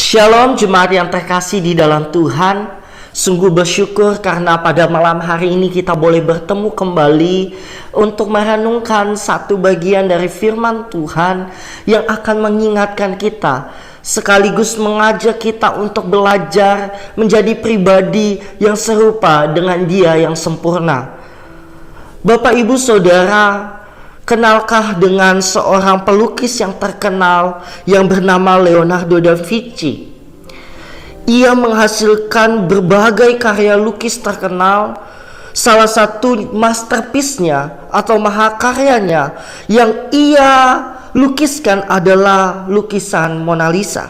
Shalom jemaat yang terkasih di dalam Tuhan. Sungguh bersyukur karena pada malam hari ini kita boleh bertemu kembali untuk merenungkan satu bagian dari firman Tuhan yang akan mengingatkan kita sekaligus mengajak kita untuk belajar menjadi pribadi yang serupa dengan Dia yang sempurna. Bapak, Ibu, Saudara, kenalkah dengan seorang pelukis yang terkenal yang bernama Leonardo da Vinci? Ia menghasilkan berbagai karya lukis terkenal. Salah satu masterpiece-nya atau mahakaryanya yang ia lukiskan adalah lukisan Mona Lisa.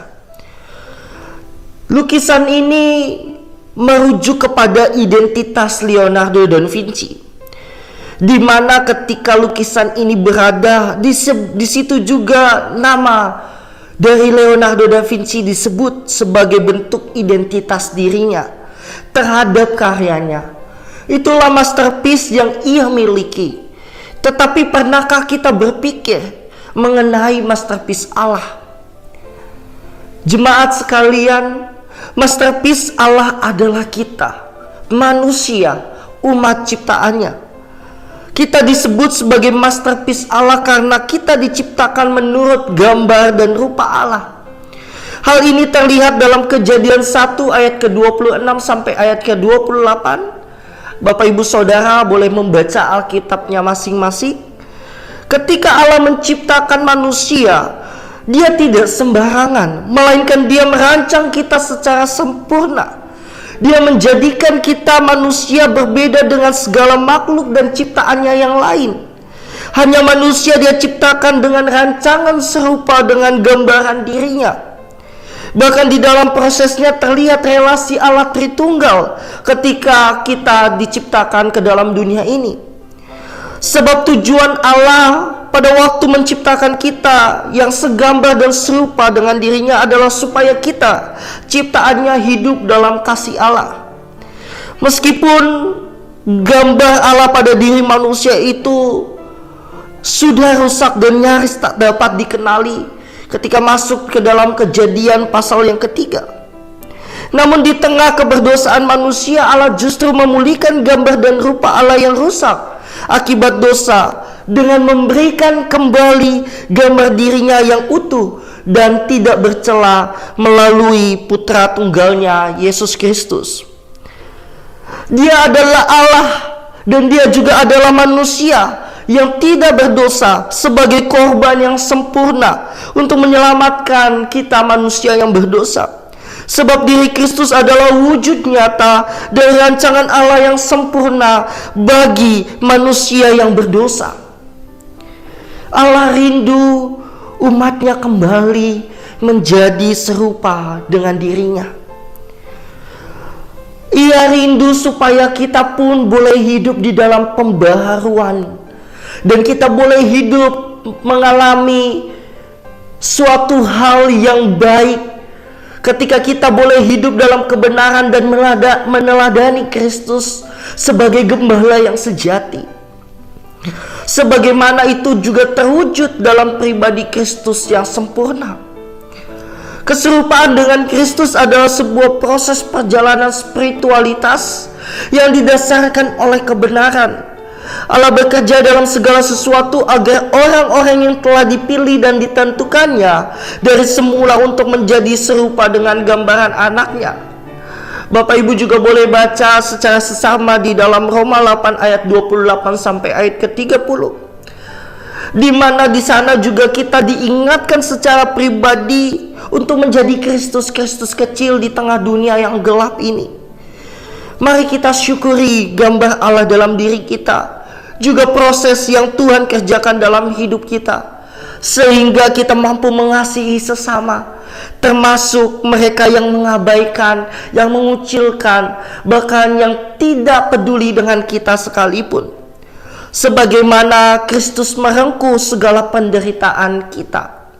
Lukisan ini merujuk kepada identitas Leonardo da Vinci, di mana ketika lukisan ini berada di situ juga nama dari Leonardo da Vinci disebut sebagai bentuk identitas dirinya terhadap karyanya. Itulah masterpiece yang ia miliki. Tetapi pernahkah kita berpikir mengenai masterpiece Allah? Jemaat sekalian, masterpiece Allah adalah kita, manusia, umat ciptaannya. Kita disebut sebagai masterpiece Allah karena kita diciptakan menurut gambar dan rupa Allah. Hal ini terlihat dalam Kejadian 1 ayat ke-26 sampai ayat ke-28. Bapak, Ibu, Saudara boleh membaca Alkitabnya masing-masing. Ketika Allah menciptakan manusia, Dia tidak sembarangan, melainkan Dia merancang kita secara sempurna. Dia menjadikan kita manusia berbeda dengan segala makhluk dan ciptaannya yang lain. Hanya manusia Dia ciptakan dengan rancangan serupa dengan gambaran dirinya. Bahkan di dalam prosesnya terlihat relasi Allah Tritunggal ketika kita diciptakan ke dalam dunia ini. Sebab tujuan Allah pada waktu menciptakan kita yang segambar dan serupa dengan dirinya adalah supaya kita ciptaannya hidup dalam kasih Allah. Meskipun gambar Allah pada diri manusia itu sudah rusak dan nyaris tak dapat dikenali ketika masuk ke dalam Kejadian pasal yang ketiga. Namun di tengah keberdosaan manusia, Allah justru memulihkan gambar dan rupa Allah yang rusak akibat dosa dengan memberikan kembali gambar dirinya yang utuh dan tidak bercela melalui putra tunggalnya Yesus Kristus. Dia adalah Allah dan Dia juga adalah manusia yang tidak berdosa sebagai korban yang sempurna untuk menyelamatkan kita manusia yang berdosa. Sebab diri Kristus adalah wujud nyata dari rancangan Allah yang sempurna bagi manusia yang berdosa. Allah rindu umatnya kembali menjadi serupa dengan dirinya. Ia rindu supaya kita pun boleh hidup di dalam pembaharuan, dan kita boleh hidup mengalami suatu hal yang baik ketika kita boleh hidup dalam kebenaran dan meneladani Kristus sebagai gembala yang sejati. Sebagaimana itu juga terwujud dalam pribadi Kristus yang sempurna. Keserupaan dengan Kristus adalah sebuah proses perjalanan spiritualitas yang didasarkan oleh kebenaran. Allah bekerja dalam segala sesuatu agar orang-orang yang telah dipilih dan ditentukannya dari semula untuk menjadi serupa dengan gambaran anaknya. Bapak, Ibu juga boleh baca secara sesama di dalam Roma 8 ayat 28 sampai ayat ke-30. Di mana di sana juga kita diingatkan secara pribadi untuk menjadi Kristus-Kristus kecil di tengah dunia yang gelap ini. Mari kita syukuri gambar Allah dalam diri kita, juga proses yang Tuhan kerjakan dalam hidup kita, sehingga kita mampu mengasihi sesama, termasuk mereka yang mengabaikan, yang mengucilkan, bahkan yang tidak peduli dengan kita sekalipun. Sebagaimana Kristus merengkuh segala penderitaan kita.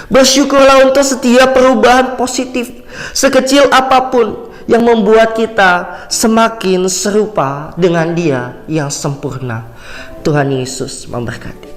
Bersyukurlah untuk setiap perubahan positif, sekecil apapun, yang membuat kita semakin serupa dengan Dia yang sempurna. Tuhan Yesus memberkati.